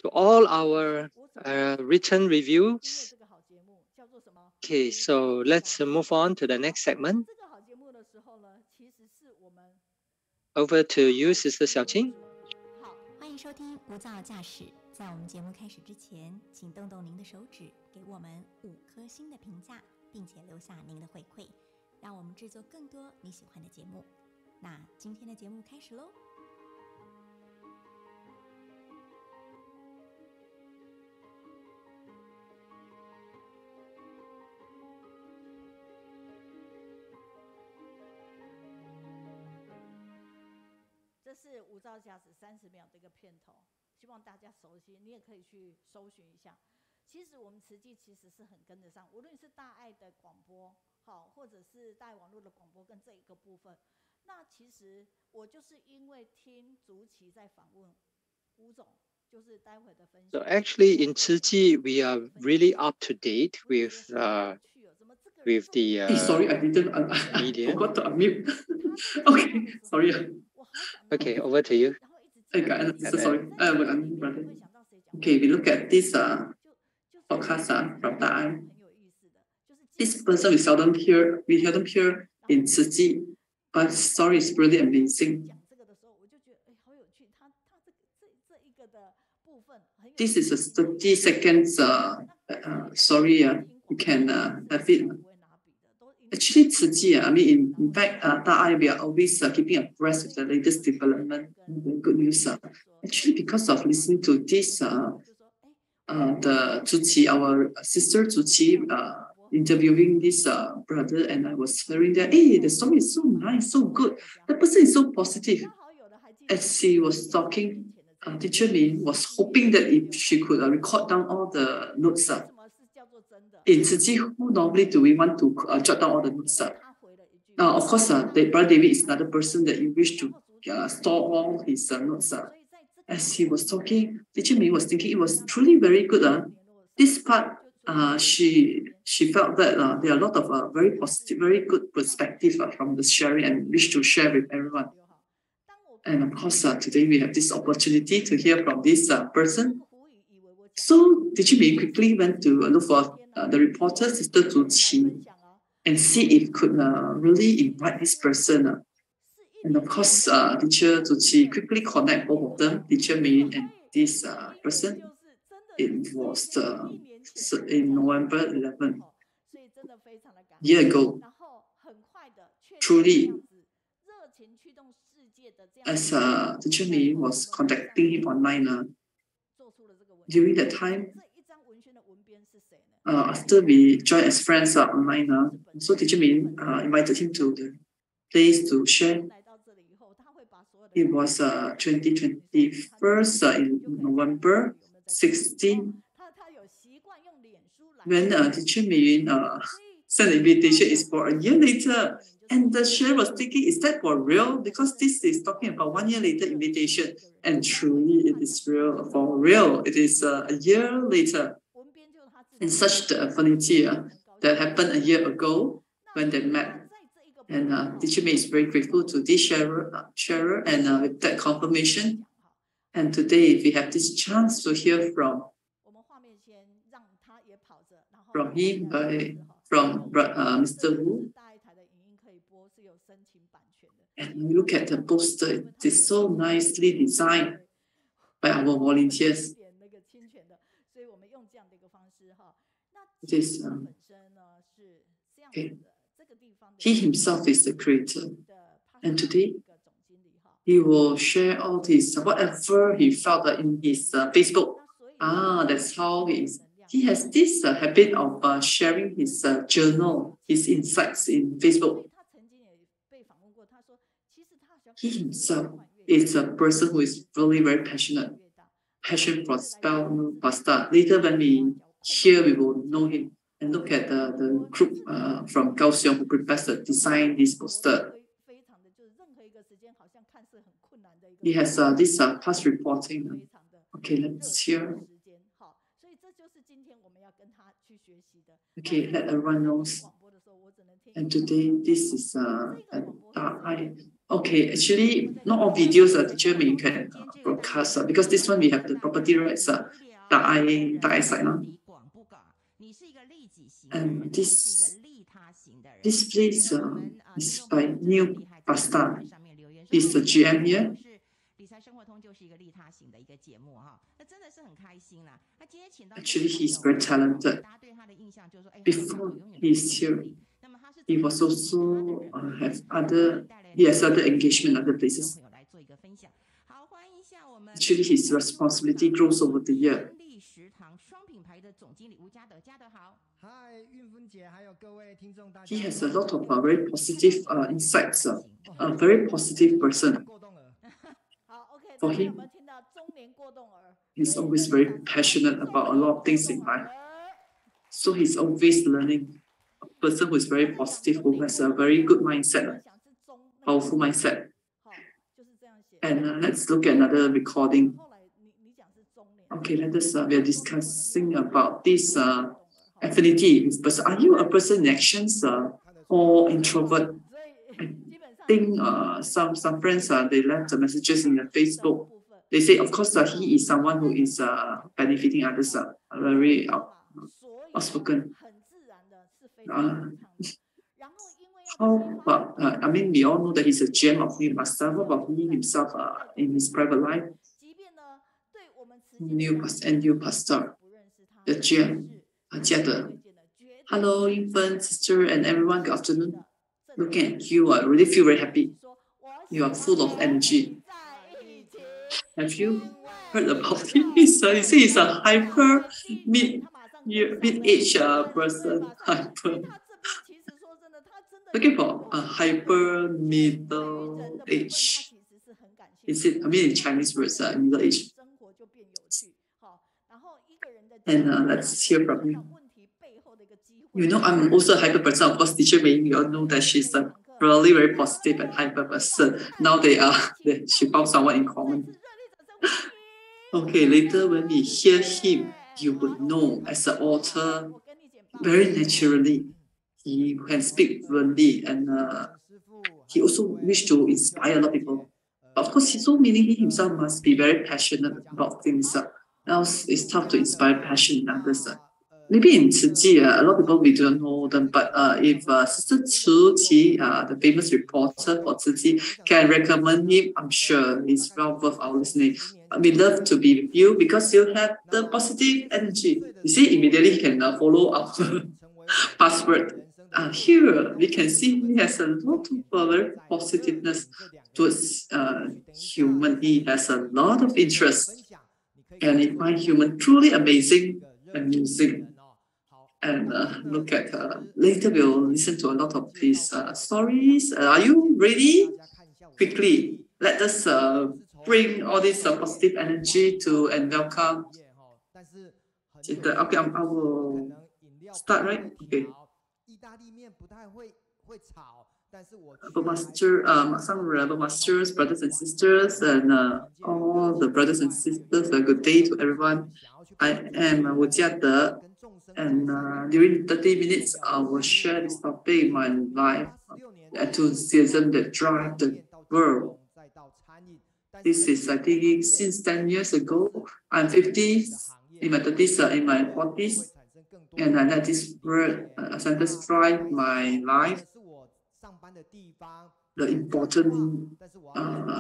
to all our written reviews. Okay, so let's move on to the next segment. Over to you, Sister Xiaoqing. 欢迎收听无噪驾驶。在我们节目开始之前，请动动您的手指，给我们5颗星的评价，并且留下您的回馈，让我们制作更多你喜欢的节目。那今天的节目开始喽。这是无噪驾驶30秒的一个片头，希望大家熟悉，你也可以去搜寻一下。其实我们慈济其实是很跟得上，无论是大爱的广播，好，或者是大爱网络的广播跟这一个部分。那其实我就是因为听竹崎在访问吴总，就是待会的分享。So actually, in Tzu we are really up to date with the sorry, I didn't. media. I forgot to unmute. Okay, sorry. Okay, over to you. Sorry. Okay, we look at this podcast from Da'ai. This person we seldom hear in Tzu Chi, but story is really amazing. This is a 30 seconds story. You can have it. Actually, Tzu Chi, I mean, in fact, Da'ai, we are always keeping abreast with the latest development and good news. Actually, because of listening to this, the Tzu Chi, our sister Tzu Chi, interviewing this brother, and I was hearing that, hey, the story is so nice, so good. The person is so positive. As she was talking, teacher Min was hoping that if she could record down all the notes. In Tzu Chi, who normally do we want to jot down all the notes? Of course, Brother David is another person that you wish to store all his notes. As he was talking, teacher Min was thinking it was truly very good. This part, she felt that there are a lot of very positive, very good perspective from the sharing and wish to share with everyone. And of course, today we have this opportunity to hear from this person. So teacher Min quickly went to look for the reporter, Sister Tzu Chi, and see if could really invite this person. And of course, teacher Tzu Chi quickly connect both of them, teacher Min and this person. It was in November 11, year ago. Truly, as teacher Min was contacting him online, during that time, after we joined as friends online, so teacher Min invited him to the place to share. It was 2021 in November 16, when teacher Min sent the invitation is for a year later. And the share was thinking, is that for real? Because this is talking about 1 year later invitation. And truly it is real, for real. It is a year later. And such the affinity that happened a year ago when they met. And teacher Min is very grateful to this sharer and with that confirmation. And today we have this chance to hear from him, from Mr. Wu. And look at the poster, it is so nicely designed by our volunteers. It is, okay. He himself is the creator. And today, he will share all this, whatever he felt in his Facebook. That's how he is. He has this habit of sharing his journal, his insights in Facebook. He himself is a person who is really very passionate. Passion for spell pasta. Later when we hear, we will know him. And look at the group from Kaohsiung who prepares the design this poster. He has this past reporting. Okay, let's hear. Okay, let everyone know. And today, this is Okay, actually, not all videos teacher Ming can broadcast because this one we have the property rights. Đại side now. And this place is by New Pasta. He's the GM here. Actually, he's very talented. Before he's here, he was also he has other engagement in other places. Actually, his responsibility grows over the year. He has a lot of very positive insights, a very positive person. For him, he's always very passionate about a lot of things in life. So he's always learning. A person who is very positive, who has a very good mindset, powerful mindset. And let's look at another recording. Okay, we are discussing about this affinity with person. Are you a person in actions or introvert? I think some friends they left the messages in the Facebook. They say, of course, he is someone who is benefiting others, very outspoken. How about, I mean, we all know that he's a gem of new pastor. What about he himself in his private life? New pastor, the gem, Jiade. Hello, infant, sister, and everyone. Good afternoon. Looking at you, I really feel very happy. You are full of energy. Have you heard about him? You say he's a hyper mid-age person. Hyper. Looking for a hyper middle age. Is it? I mean, in Chinese words, middle age. And let's hear from you. You know, I'm also a hyper person. Of course, teacher Mei, you all know that she's a really very positive and hyper person. Now she found someone in common. Okay, later when we hear him, you would know as an author, very naturally, he can speak fluently and he also wish to inspire a lot of people. But of course, he himself must be very passionate about things. Else it's tough to inspire passion in others. Maybe in Tzu Chi, a lot of people we don't know them, but if Sister Tzu Chi, the famous reporter for Tzu Chi, can recommend him, I'm sure he's well worth our listening. We love to be with you because you have the positive energy. You see, immediately he can follow our password. Here we can see he has a lot of very positiveness towards human. He has a lot of interest. And he finds human truly amazing, amusing. And look at later we'll listen to a lot of his stories. Are you ready? Quickly, let us bring all this positive energy to and welcome. Okay, I will start, right? Okay. Some rebel masters, brothers and sisters, and all the brothers and sisters, a good day to everyone. I am Jiade, and during 30 minutes, I will share this topic in my life, enthusiasm that drives the world. This is, I think, since 10 years ago. I'm 50, in my 30s, in my 40s, and I let this word sentence drive my life. The important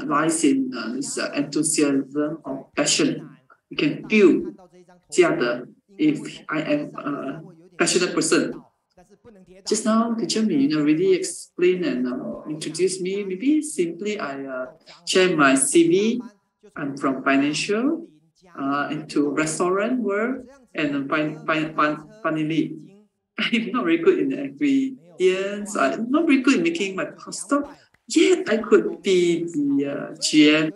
lies in this enthusiasm or passion. You can feel Jiade if I am a passionate person. Just now, teacher me, really explain and introduce me. Maybe simply I share my CV. I'm from financial into restaurant world, and finally, I'm not very good in the ingredients. I'm not very good in making my pasta. Yet I could be the GM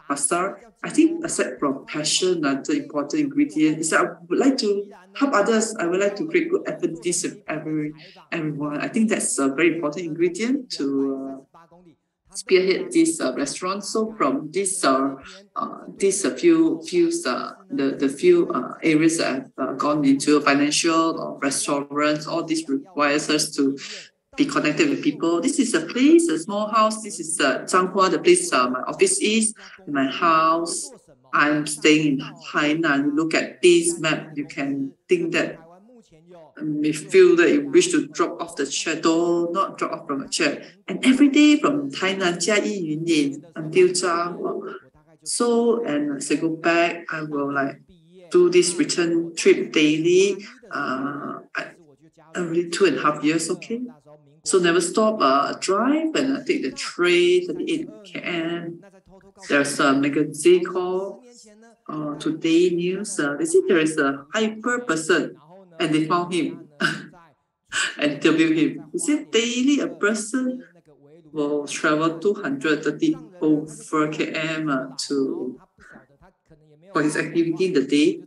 pasta. I think aside from passion, the important ingredient is that I would like to help others. I would like to create good affinities with everyone. I think that's a very important ingredient to spearhead this restaurant. So from this few areas that I've gone into, financial or restaurants, all this requires us to be connected with people. This is a place, a small house. This is Zhanghua, the place my office is, my house. I'm staying in Hainan. You look at this map, you can think that may feel that you wish to drop off the chair, though not drop off from a chair. And every day from Tainan, Jiade, Yunlin until Zhanghua. So, and as I go back, I will like do this return trip daily. Already 2.5 years, okay? So never stop drive and take the train, 38 km. There's a magazine called Today News. They say there is a hyper person and they found him and interviewed him. They said daily a person will travel 230 over km for his activity in the day.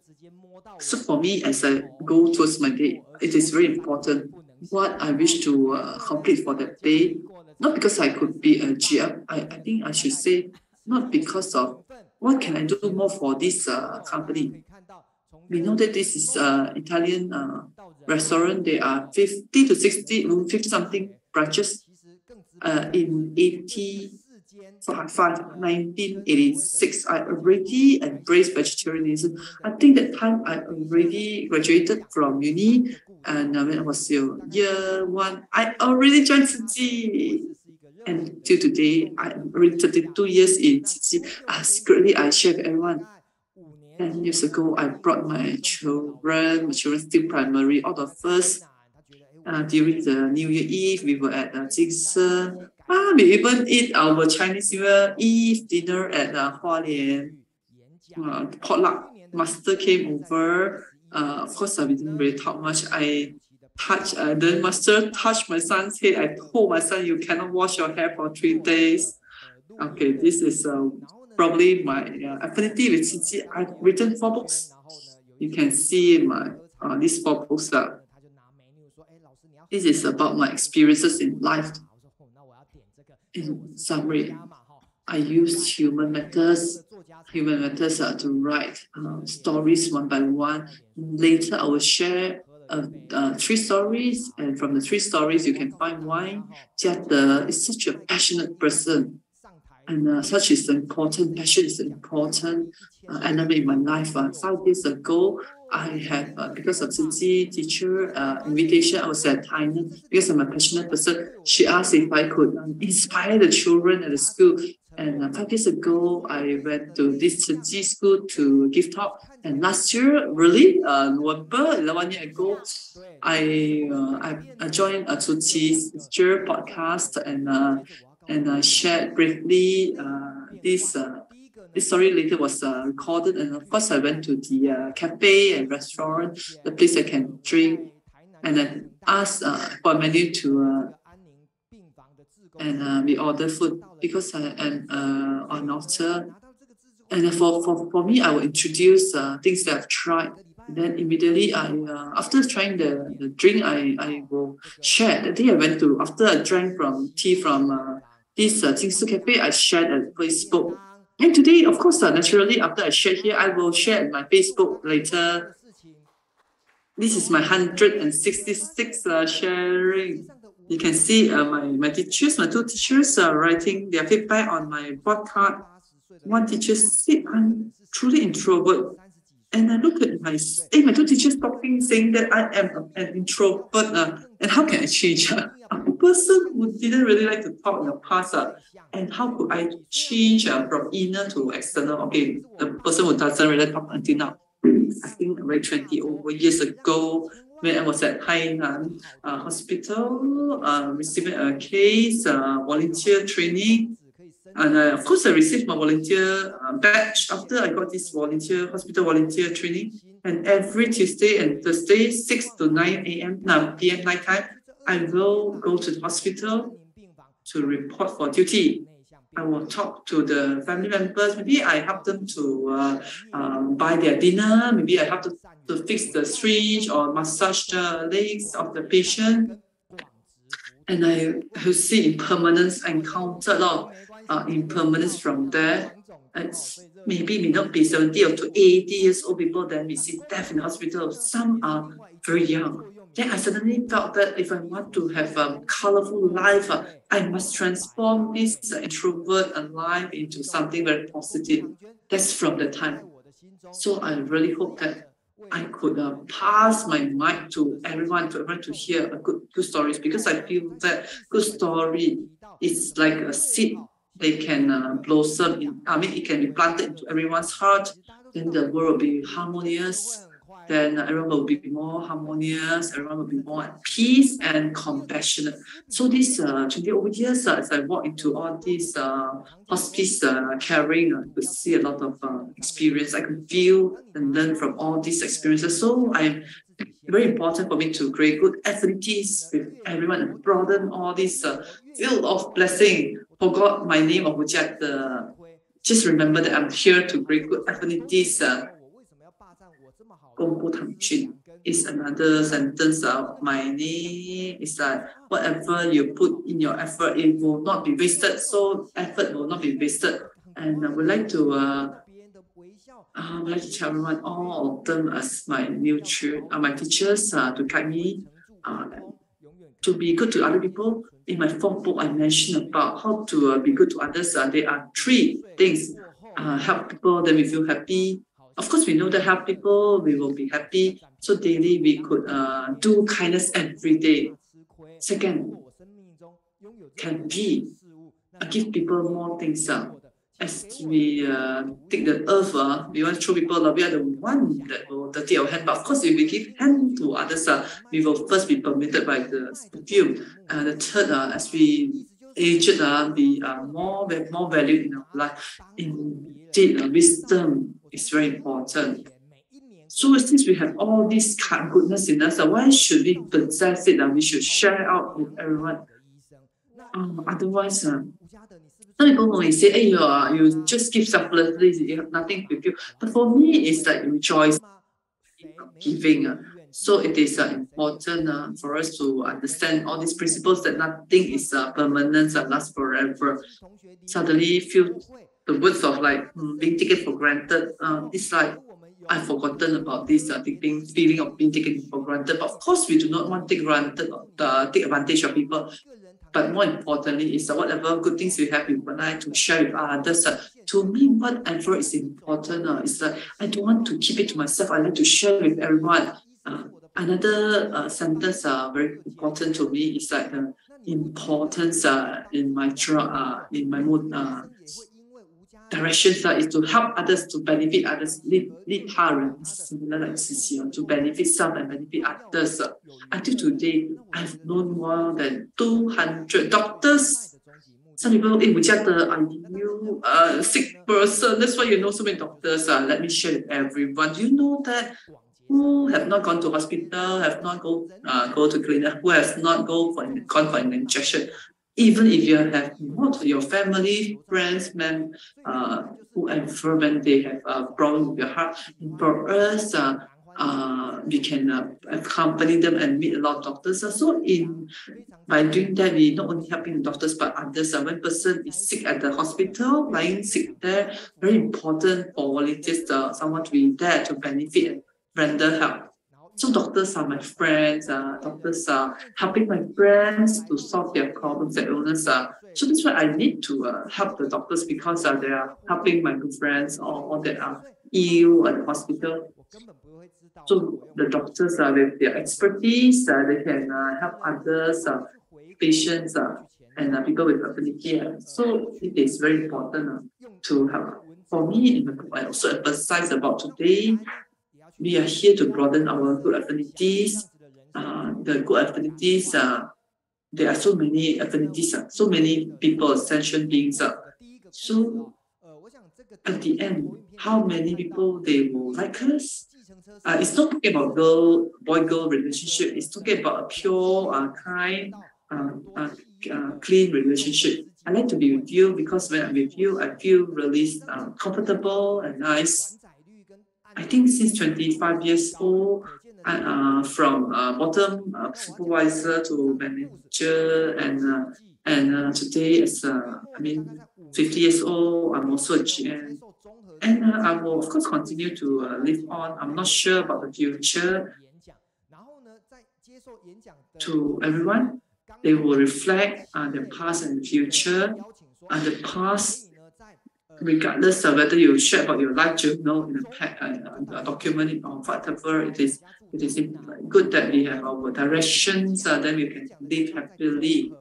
So for me, as I go towards my day, it is very important what I wish to complete for that day. Not because I could be a GM, I think I should say, not because of what can I do more for this company. We know that this is Italian restaurant. There are 50 to 60, 50 something branches in 1986. I already embraced vegetarianism. I think that time I already graduated from uni, and when I was year 1, I already joined Tzu. And till today, I'm already 32 years in Tzu. Secretly, I share with everyone. 10 years ago, I brought my children still primary, all of us. During the New Year Eve, we were at Jingse. We even eat our Chinese New Year Eve dinner at Hualien. Potluck master came over. Of course, we didn't really talk much. The master touched my son's head. I told my son, you cannot wash your hair for 3 days. Okay, this is probably my affinity with Tzu. I've written 4 books. You can see these 4 books. This is about my experiences in life. In summary, I use human methods to write stories one by one. Later, I will share 3 stories, and from the 3 stories, you can find why Jiade is such a passionate person. And such is important, passion is an important element in my life. 5 years ago, I had, because of Tzu teacher invitation, I was at Thailand because I'm a passionate person. She asked if I could inspire the children at the school. And 5 years ago, I went to this Tzu school to give talk. And last year, really, November, 1 year ago, I joined a Tzu teacher podcast and I shared briefly this story later was recorded, and of course I went to the cafe and restaurant, the place I can drink, and then asked for a menu to and we ordered food because I am an author. And for me, I will introduce things that I've tried. And then immediately, after trying the drink, I will share. The day I went to, after I drank tea from this Jingsu Cafe, I shared at Facebook. And today, of course, naturally, after I share here, I will share at my Facebook later. This is my 166 sharing. You can see my teachers, my 2 teachers are writing their feedback on my board card. One teacher said, I'm truly introvert. And I look at my 2 teachers talking, saying that I am an introvert. And how can I change? A person who didn't really like to talk in the past. And how could I change from inner to external? Okay, the person who doesn't really talk until now. I think around 20 over years ago, when I was at Hainan Hospital, receiving a case, volunteer training. And of course, I received my volunteer badge after I got this hospital volunteer training. And every Tuesday and Thursday, 6 to 9 p.m. night time, I will go to the hospital to report for duty. I will talk to the family members. Maybe I help them to buy their dinner. Maybe I help them to fix the syringe or massage the legs of the patient. And I see impermanence, encounter a lot of impermanence from there. It's maybe may not be 70 or to 80 years old people, then we see death in the hospital. Some are very young. then I suddenly felt that if I want to have a colorful life, I must transform this introvert life into something very positive. That's from the time. So I really hope that I could pass my mic to everyone to hear a good stories, because I feel that good story is like a seed. They can blossom in, I mean, it can be planted into everyone's heart. Then the world will be harmonious. Then everyone will be more harmonious. Everyone will be more at peace and compassionate. So this 20 over years, as I walk into all these hospice caring, I could see a lot of experience. I could feel and learn from all these experiences. So I'm very important for me to create good affinities with everyone and broaden all this field of blessing. Forgot my name of Jiade. Just remember that I'm here to create good affinities. Is another sentence of my name. It's like whatever you put in your effort, it will not be wasted. So effort will not be wasted. And I would like to tell everyone, all of them as my my teachers to guide me to be good to other people. In my fourth book, I mentioned about how to be good to others. There are 3 things: help people, then we feel happy. Of course, we know that help people, we will be happy. So daily, we could do kindness every day. Second, can be give people more things. As we take the earth, we want to show people we are the one that will dirty our hand. But of course, if we give hand to others, we will first be permitted by the perfume. The third, as we age, we are more valued in our life. Indeed, wisdom is very important. So since we have all this goodness in us, why should we possess it? We should share out with everyone. Otherwise, some people may say, hey, you just give selflessly, you have nothing with you. But for me, it's like rejoicing, giving. So it is important for us to understand all these principles, that nothing is permanent, lasts forever. Suddenly feel the words of like being taken for granted. It's like I've forgotten about this feeling of being taken for granted. But of course, we do not want to take advantage of people. But more importantly, is whatever good things we have, we would like to share with others. To me, whatever is important, is like I don't want to keep it to myself. I like to share with everyone. Another sentence very important to me is like the importance in my directions is to help others, to benefit others, lead parents, similar like CC, to benefit self and benefit others. Until today, I've known more than 200 doctors. Some people, are you a sick person? That's why you know so many doctors. Let me share with everyone. Do you know that who have not gone to hospital, have not go to clinic, who has not gone for an injection? Even if you have not your family, friends, whoever, when they have a problem with your heart, for us, we can accompany them and meet a lot of doctors. So by doing that, we not only helping the doctors but others. When person is sick at the hospital, lying sick there, very important for volunteers, someone to be there to benefit and render help. So doctors are my friends. Doctors are helping my friends to solve their problems and illness. So that's why I need to help the doctors, because they are helping my good friends or that are ill at the hospital. So the doctors with their expertise, they can help others, patients, and people with ability. So it is very important to help. For me, in the book, I also emphasize about today, we are here to broaden our good affinities. The good affinities, there are so many affinities, so many people, sentient beings. So at the end, how many people they will like us? It's not talking about boy-girl relationship. It's talking about a pure, kind, clean relationship. I like to be with you because when I'm with you, I feel really comfortable and nice. I think since 25 years old, from bottom supervisor to manager, and today as 50 years old, I'm also a GM. And I will, of course, continue to live on. I'm not sure about the future. to everyone. They will reflect on the past and the future. And the past, regardless of whether you share about your life journal in a document or whatever, it is good that we have our directions, then we can live happily.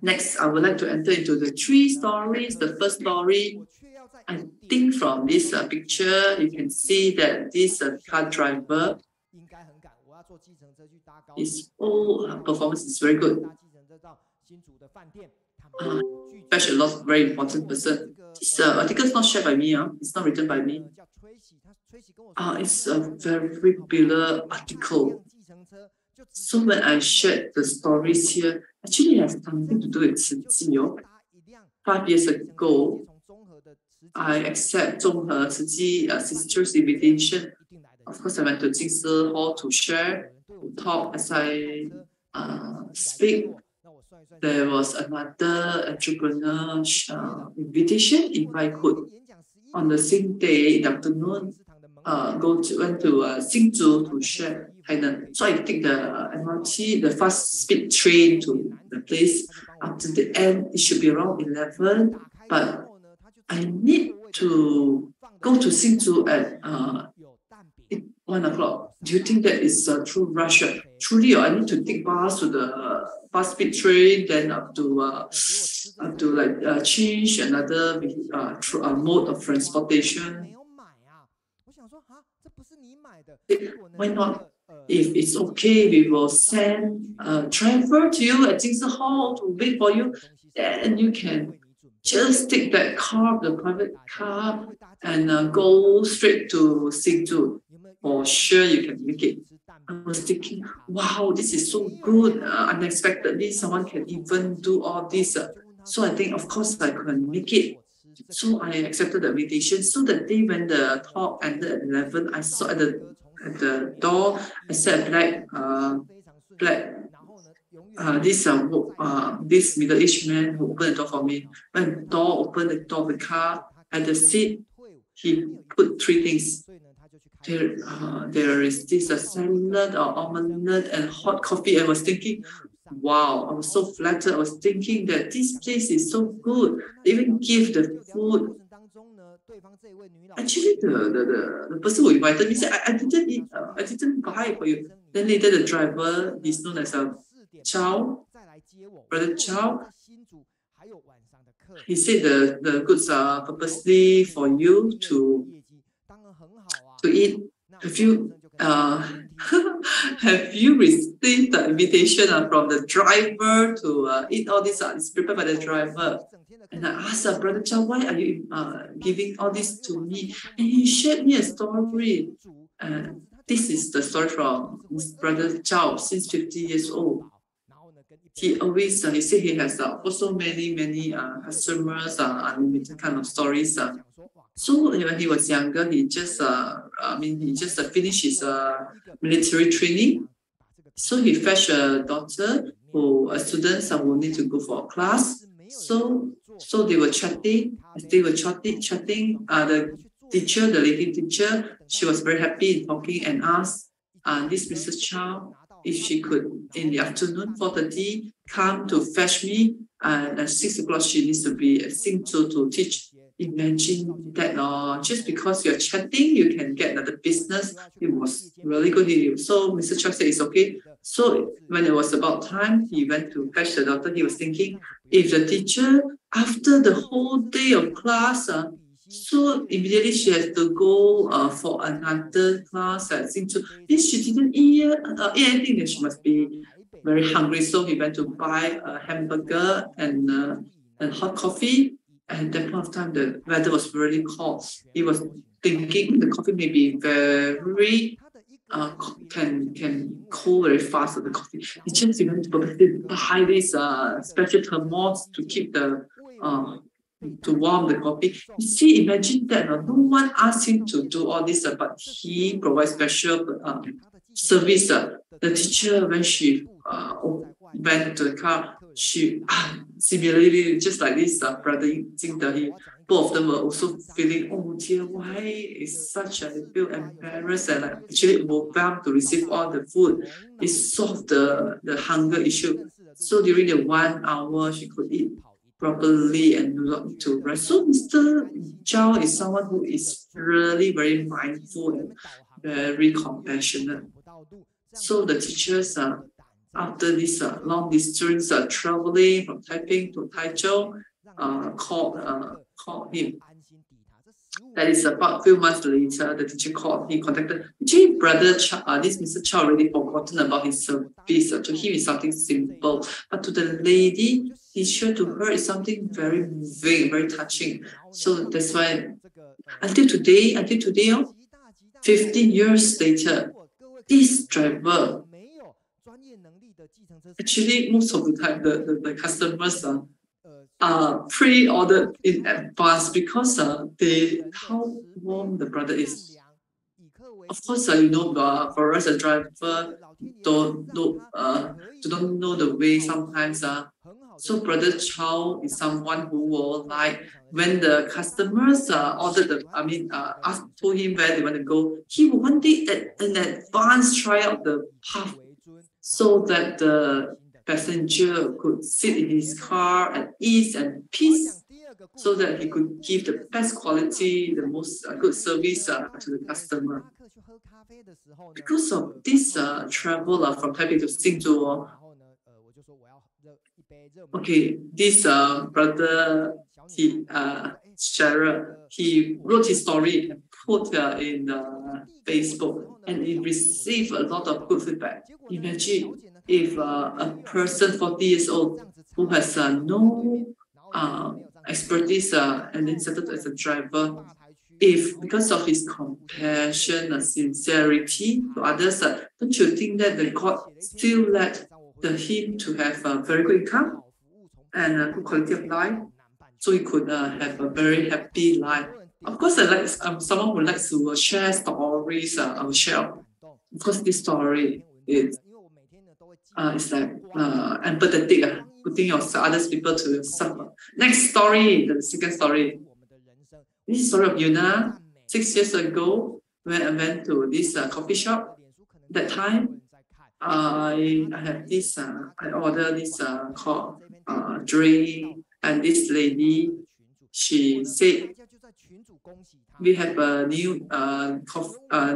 Next, I would like to enter into the 3 stories. The first story, I think from this picture, you can see that this car driver, his whole performance is very good. Fetch a lot, very important person. This article is not shared by me. It's not written by me. It's a very popular article. So when I shared the stories here, actually it has something to do with Tzu Ji. 5 years ago, I accept Zhonghe Tzu Ji sister's invitation. Of course, I went to Jingsi Hall to share, to talk as I speak. There was another entrepreneur invitation if I could, on the same day in the afternoon, went to Hsinchu to share. So I take the MRT, the fast speed train to the place. After the end, it should be around 11, but I need to go to Hsinchu at 1 o'clock. Do you think that is a true rush? Truly, I need to take bus to the fast speed train, then up to change another mode of transportation. Why not? If it's okay, we will send a driver to you at Jingsi Hall to wait for you. Then you can just take that car, the private car, and go straight to Hsinchu. For sure, you can make it. I was thinking, wow, this is so good. Unexpectedly, someone can even do all this. So I think, of course, I can make it. So I accepted the invitation. So the day when the talk ended at 11, I saw at the door, I saw this middle-aged man who opened the door for me. When the door opened, the door of the car, at the seat, he put 3 things. There is this salad or omelette and hot coffee. I was thinking, wow, I was so flattered. I was thinking that this place is so good. They even give the food. Actually, the person who invited me said, I didn't eat, I didn't buy it for you. Then later the driver, he's known as Chow, Brother Chow. He said the goods are purposely for you to eat. Have you have you received the invitation from the driver to eat all this? It's prepared by the driver. And I asked Brother Chow, why are you giving all this to me? And he shared me a story. This is the story from Brother Chow, since 50 years old. He always, he said he has also many customers, unlimited kind of stories. So when he was younger, he just finished his military training. So he fetched a daughter students who need to go for a class. So they were chatting. As they were chatting, the teacher, the lady teacher, she was very happy in talking and asked this Mrs. Chow if she could, in the afternoon, 4:30, come to fetch me. And at 6 o'clock, she needs to be at Hsinchu to teach. Imagine that, just because you're chatting, you can get another business. It was really good. So Mr. Chow said it's okay. So when it was about time, he went to fetch the daughter. He was thinking, if the teacher, after the whole day of class, so immediately she has to go for another class at Hsinchu. If she didn't eat anything, then she must be very hungry. So he went to buy a hamburger and hot coffee. And at that point of time, the weather was really cold. He was thinking the coffee may be very can cool very fast. The coffee. He just went to buy this special thermos to keep to warm the coffee. You see, imagine that no one asked him to do all this, but he provides special service. The teacher, when she went to the car, she similarly, just like this brother Jingde, both of them were also feeling, oh dear, why is such a, they feel embarrassed and like actually overwhelmed to receive all the food. It solved the hunger issue. So during the 1 hour, she could eat properly and do not need to rest. So Mr. Zhao is someone who is really very mindful and very compassionate. So the teachers, after this long distance traveling from Taipei to Taichung, called him. That is about a few months later, the teacher called him, contacted. Actually, this Mr. Chow already forgotten about his service. To him, it's something simple. But to the lady, teacher, to her, it's something very moving, very touching. So that's why, until today, 15 years later, this driver, actually, most of the time, the customers pre-ordered in advance because how warm the brother is. Of course, for us, a driver don't know the way sometimes. So Brother Chow is someone who will like when the customers told him where they want to go, he will want it in advance try out the path so that the passenger could sit in his car at ease and peace, so that he could give the best quality, the most good service to the customer. Because of this travel from Taipei to Hsinchu, okay, this brother, Cheryl, he wrote his story and put in Facebook, and he received a lot of good feedback. Imagine if a person 40 years old who has no expertise and then settled as a driver, if because of his compassion and sincerity to others, don't you think that the God still let him to have a very good income and a good quality of life, so he could have a very happy life? Of course, I like someone who likes to share stories. I will share. Of course, this story is it's like empathetic, putting other people to suffer. Next story, the second story. This is the story of Yuna. 6 years ago, when I went to this coffee shop, that time I have this. I ordered this called drink, and this lady, she said, we have a new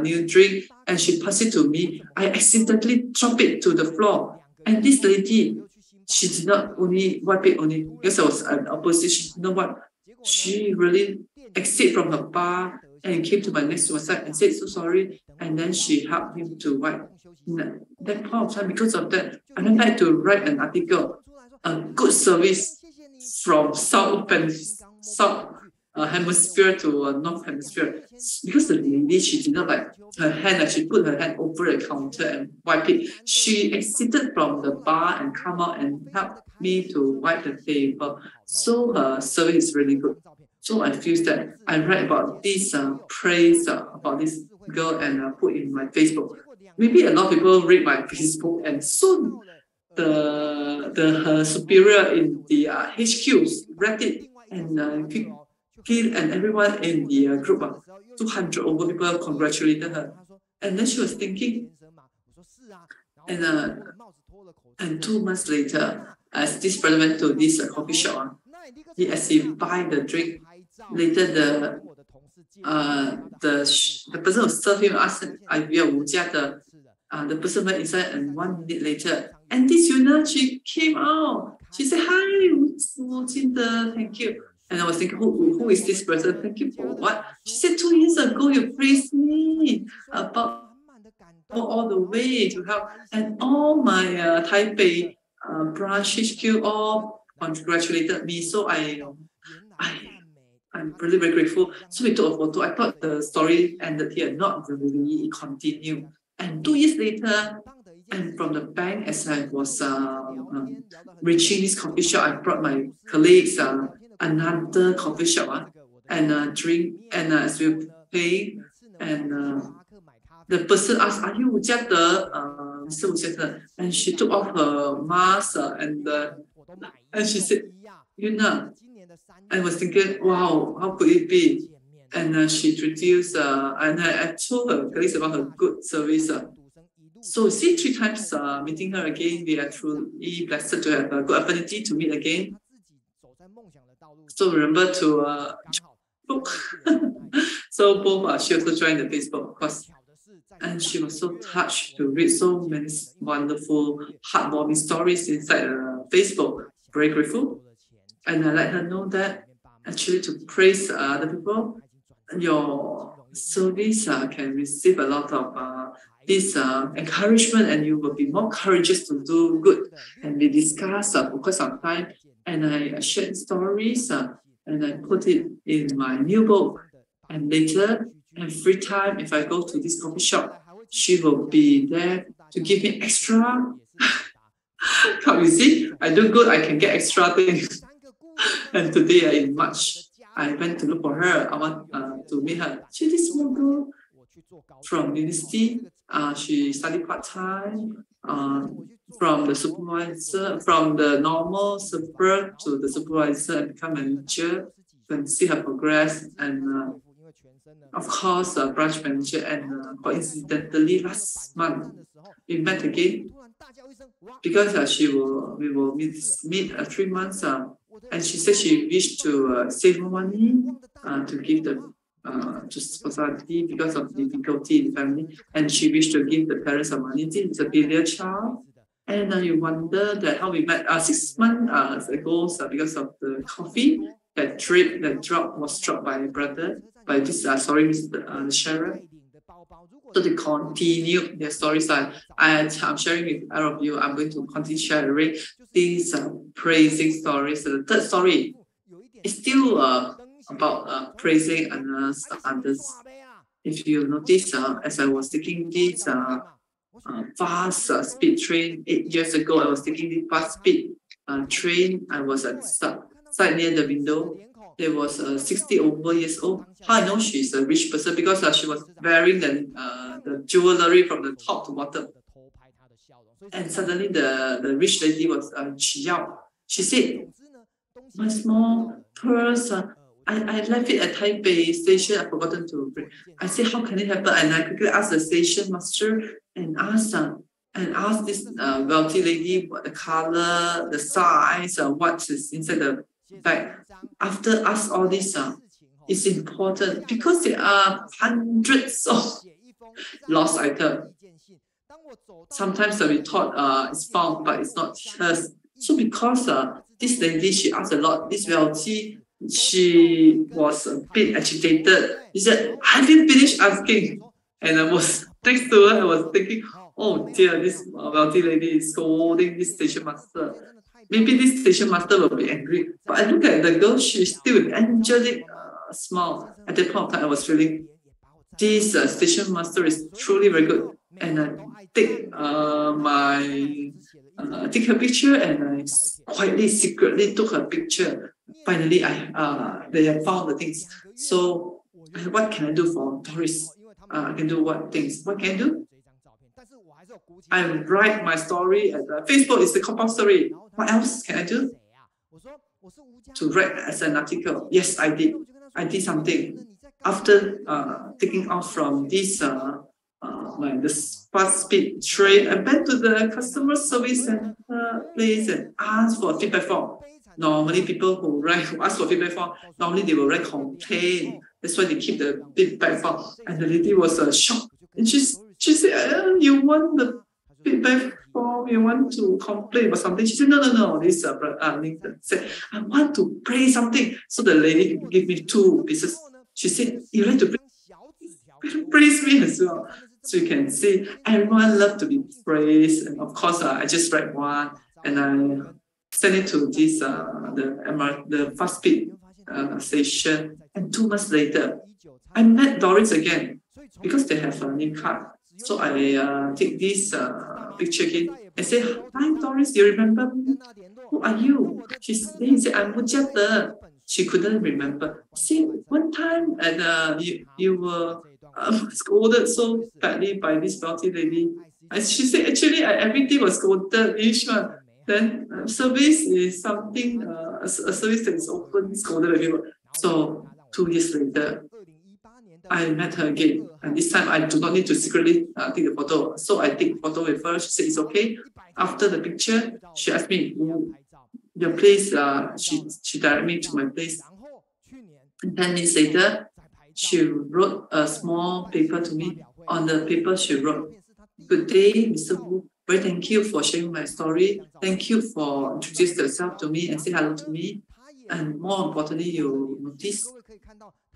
new drink, and she passed it to me. I accidentally dropped it to the floor, and this lady, she did not only wipe it only because I was an opposition. You know what? She really exit from her bar and came to my next to my side and said so sorry, and then she helped him to wipe. That point of time, because of that, I went back to write an article, a good service from South hemisphere to North hemisphere, because the lady, she did not like her hand, she put her hand over the counter and wipe it. She exited from the bar and come out and helped me to wipe the table. So her service is really good. So I feel that I write about this praise about this girl and put in my Facebook. Maybe a lot of people read my Facebook, and soon her superior in the HQ read it and and everyone in the group, 200 over people congratulated her. And then she was thinking, and 2 months later, as this brother went to this coffee shop, as he buy the drink, later the person who served him asked, we are Wu Jiade. The person went inside, and 1 minute later, and this Yuna, she came out. She said, hi, Wu Jiade, thank you. And I was thinking, who is this person? Thank you for what? She said, 2 years ago, you praised me about all the way to help. And all my Taipei branch HQ all congratulated me. So I'm really very grateful. So we took a photo. I thought the story ended here. Not really, it continued. And 2 years later, and from the bank, as I was reaching this coffee shop, I brought my colleagues another coffee shop and drink, and as we were paying, and the person asked, are you Wu Jiade? Mr. Wu Jiade? And she took off her mask and she said, Yuna, I was thinking, wow, how could it be? And she introduced, and I told her colleagues about her good service. So see, 3 times meeting her again, we are truly blessed to have a good opportunity to meet again. So remember to book. So both she also joined the Facebook, of course. And she was so touched to read so many wonderful, heartwarming stories inside Facebook. Very grateful. And I let her know that actually to praise other people, your service can receive a lot of this encouragement, and you will be more courageous to do good. And we discussed for quite some time, and I shared stories and I put it in my new book. And later, every time if I go to this coffee shop, she will be there to give me extra. Come, you see, I do good, I can get extra things. And today in March, I went to look for her. I want to meet her. She's this small girl from university. She studied part-time from the supervisor, from the normal super to the supervisor and become manager. You can see her progress. And of course, branch manager. And coincidentally, last month, we met again because we will meet 3 months. And she said she wished to save more money to give the to society because of difficulty in the family, and she wished to give the parents some money. It's a failure child, and you wonder that how we met 6 months ago because of the coffee that was dropped by my brother by this Mr. Sharon. So they continue their stories. I'm sharing with all of you. I'm going to continue sharing these praising stories. So the third story is still about praising others. If you notice, as I was taking this fast speed train 8 years ago, I was taking this fast speed train. I was at side near the window. There was 60 over years old. How I know she's a rich person? Because she was wearing the jewelry from the top to bottom. And suddenly the rich lady was Jiade. She said, my small purse, I left it at Taipei station. I've forgotten to bring. I said, how can it happen? And I quickly asked the station master and asked this wealthy lady what the color, the size, what is inside the bag. After ask all this, it's important because there are hundreds of lost items. Sometimes we thought it's found, but it's not hers. So because this lady, she asked a lot, this wealthy, she was a bit agitated. She said, I didn't finish asking. And I was next to her, I was thinking, oh dear, this wealthy lady is scolding this station master. Maybe this station master will be angry. But I look at the girl, she's still with angelic smile. At that point of time, I was feeling this station master is truly very good. And I take take her picture, and I quietly, secretly took her picture. Finally, they have found the things. So, what can I do for tourists? I can do what things? What can I do? I write my story at Facebook. Is the compulsory. What else can I do? To write as an article. Yes, I did. I did something. After taking off from this this fast speed train, I went to the customer service center place and asked for a feedback form. Normally, people who ask for feedback form, normally they will write complaint. That's why they keep the feedback form. And the lady was shocked. And she said, you want the feedback form, you want to complain about something? She said, no. This Lincoln said, I want to praise something. So the lady gave me 2 pieces. She said, you like to praise me as well. So you can see, everyone loves to be praised. And of course, I just write one and I send it to this the fast speed station. And 2 months later, I met Doris again because they have a name card. So I take this picture again and say, hi Doris, do you remember me? Who are you? She said, I'm Jiade. She couldn't remember. See, one time and you were scolded so badly by this wealthy lady. And she said, actually, every day was scolded each one. Then service is something a service that is open, scolded the people. So 2 years later, I met her again, and this time I do not need to secretly take the photo. So I take photo with her. She said it's okay. After the picture, she asked me, your place, she directed me to my place. And 10 minutes later, she wrote a small paper to me. On the paper, she wrote, "Good day, Mr. Wu. Very thank you for sharing my story. Thank you for introducing yourself to me and say hello to me. And more importantly, you notice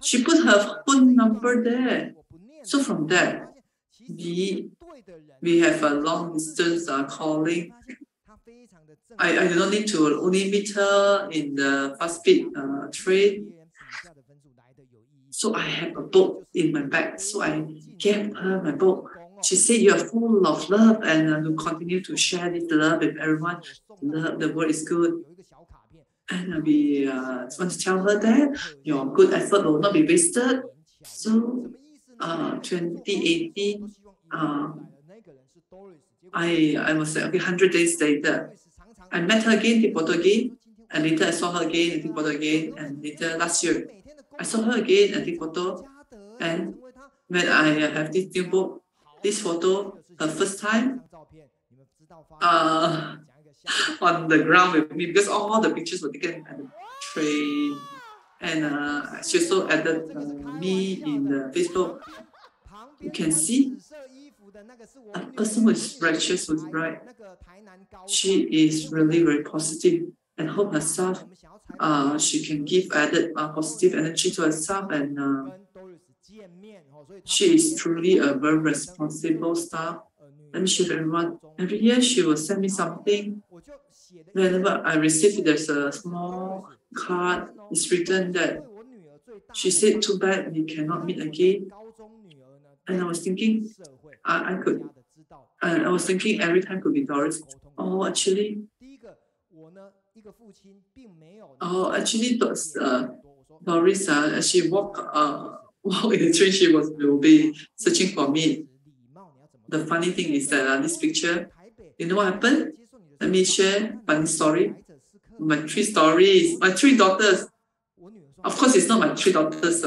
she put her phone number there. So from that, we have a long distance calling. I do not need to only meet her in the fast speed train. So I have a book in my bag. So I gave her my book. She said, you are full of love and you continue to share this love with everyone. Love, the word is good. And we want to tell her that your good effort will not be wasted. So 2018, I was like, okay, 100 days later, I met her again, take photo again, and later I saw her again and take photo again, and later last year, I saw her again and take photo, and when I have this new book, this photo, her first time, on the ground with me, because all the pictures were taken at the train, and she also added me in the Facebook. You can see a person who is righteous, who is right. She is really very positive and hope herself she can give added positive energy to herself, and she is truly a very responsible staff. Let me show everyone. Every year she will send me something. Whenever I receive it, there's a small card. It's written that she said, too bad we cannot meet again. And I was thinking, I was thinking every time could be Doris. Actually, Doris, as she walked in the train, she will be searching for me. The funny thing is that this picture, you know what happened? Let me share funny story. My 3 stories, my 3 daughters. Of course, it's not my 3 daughters.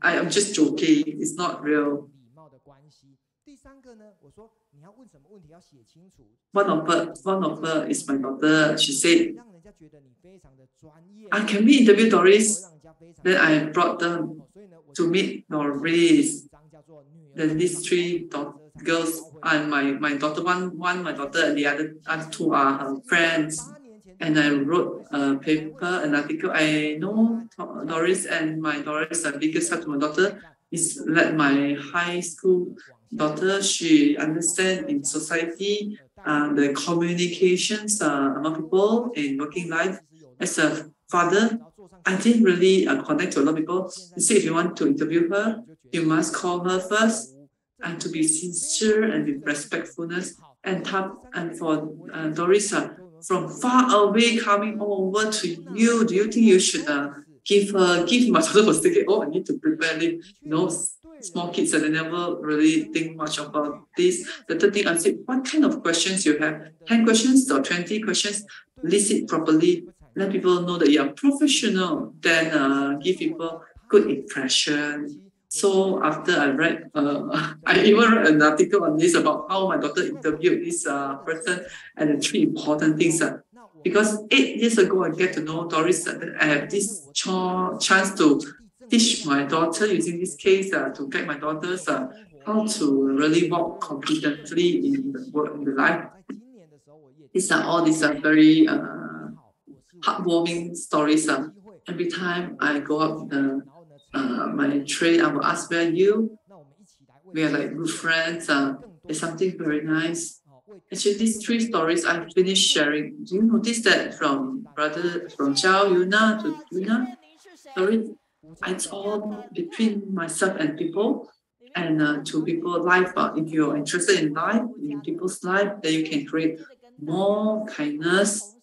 I am just joking. It's not real. One of her is my daughter. She said, can we interview Doris? Then I brought them to meet Doris. Then these 3 girls and my daughter, one my daughter, and the other 2 are her friends. And I wrote a paper, an article. I know Doris, and my Doris, the biggest help to my daughter is like my high school daughter. She understands in society the communications among people in working life. As a father, I didn't really connect to a lot of people. They say if you want to interview her, you must call her first, and to be sincere and with respectfulness. And for Doris, from far away coming over to you, do you think you should give my daughter was thinking, I need to prepare it. Small kids, and they never really think much about this. The third thing, I said, what kind of questions you have? 10 questions or 20 questions? List it properly. Let people know that you are professional. Then give people good impression. So after I read, I even wrote an article on this about how my daughter interviewed this person, and the 3 important things. Because 8 years ago, I get to know Doris. I have this chance to teach my daughter using this case to guide my daughters how to really walk confidently in the world, in the life. These are very heartwarming stories. Every time I go up my train, I will ask, where are you? We are like good friends. It's something very nice. Actually, these 3 stories I finished sharing. Do you notice that from Zhao Yuna to Yuna? Sorry, it's all between myself and people, and to people's life. If you're interested in life, in people's life, then you can create more kindness,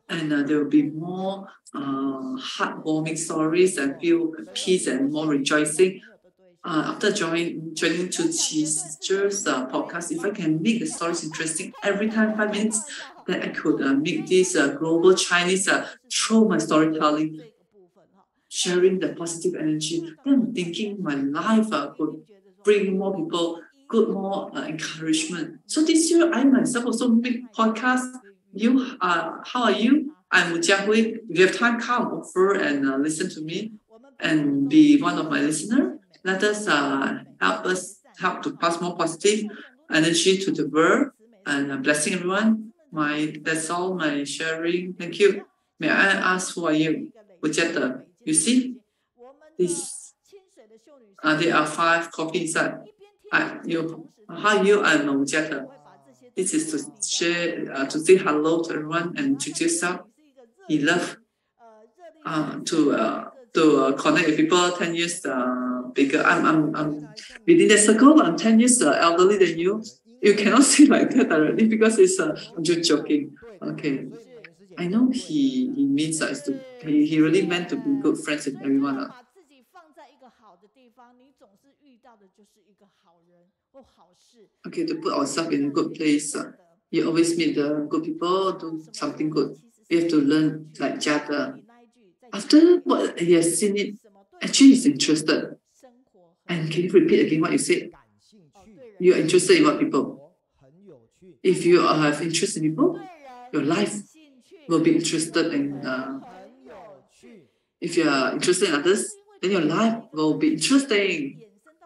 and there will be more heartwarming stories, and feel peace and more rejoicing. After joining to Chi Sister's podcast, if I can make the stories interesting every time 5 minutes, that I could make this global Chinese through my storytelling, sharing the positive energy. Then I'm thinking my life could bring more people, good more encouragement. So this year I myself also make podcast. How are you? I'm Jiade. If you have time, come over and listen to me and be one of my listeners. Let us help to pass more positive energy to the world and blessing everyone. That's all my sharing. Thank you. May I ask who are you? Jiade. You see, this there are 5 copies inside. How are you? I'm Jiade. This is to share, to say hello to everyone and introduce yourself. He loves to connect with people 10 years bigger. I'm within that circle. I'm 10 years elderly than you. You cannot say like that directly because it's I'm just joking. Okay, I know he means he really meant to be good friends with everyone. Okay, to put ourselves in a good place. You always meet the good people, do something good. We have to learn like Jiade. After what he has seen it, actually he's interested. And can you repeat again what you said? You're interested in what people? If you have interest in people, your life will be interested in. If you are interested in others, then your life will be interesting.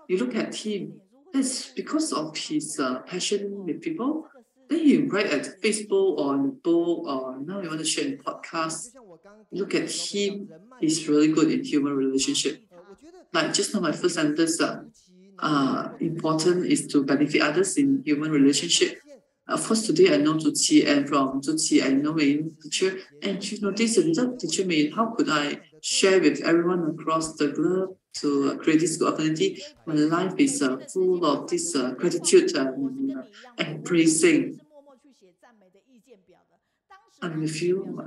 You look at him, that's because of his passion with people. Then he write at Facebook or in a book or now you want to share in podcast. Look at him, he's really good in human relationship. Like just now my first sentence, important is to benefit others in human relationship. Of course, today I know Zuqi, and from Zuqi I know Mein teacher, and she noticed without teacher Mein, how could I share with everyone across the globe to create this good affinity? My life is full of this gratitude and embracing. And with you,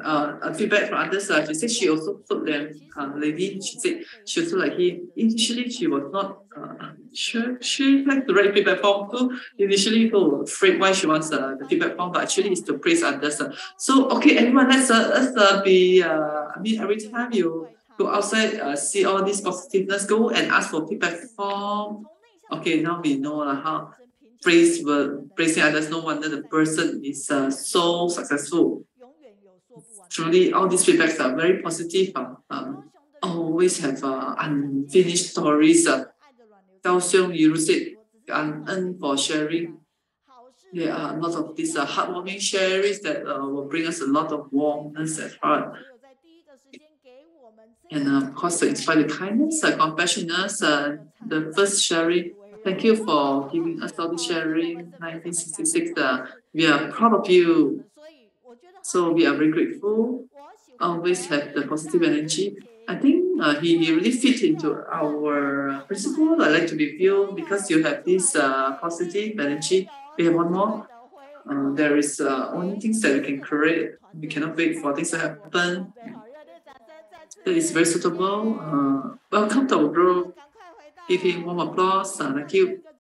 feedback from others, she said she also told them, lady, she said she also like he. Initially, she was not sure. She liked to write feedback form too. Initially, people were afraid why she wants the feedback form, but actually, it's to praise others. So, okay, everyone, let's be. I mean, every time you go outside, see all this positiveness, go and ask for feedback form. Okay, now we know how praising others. No wonder the person is so successful. Truly, all these feedbacks are very positive. Always have unfinished stories. Gao Xiong Yiru said, "An for sharing." There are a lot of these heartwarming sharings that will bring us a lot of warmness at heart. And of course, to inspire the kindness, compassionate, the first sharing. Thank you for giving us all the sharing. 1966. We are proud of you. So we are very grateful. Always have the positive energy. I think he really fit into our principle. I like to be you because you have this positive energy. We have one more. There is only things that we can create. We cannot wait for things to happen. That is very suitable. Welcome to our group. Give him warm applause. Thank you.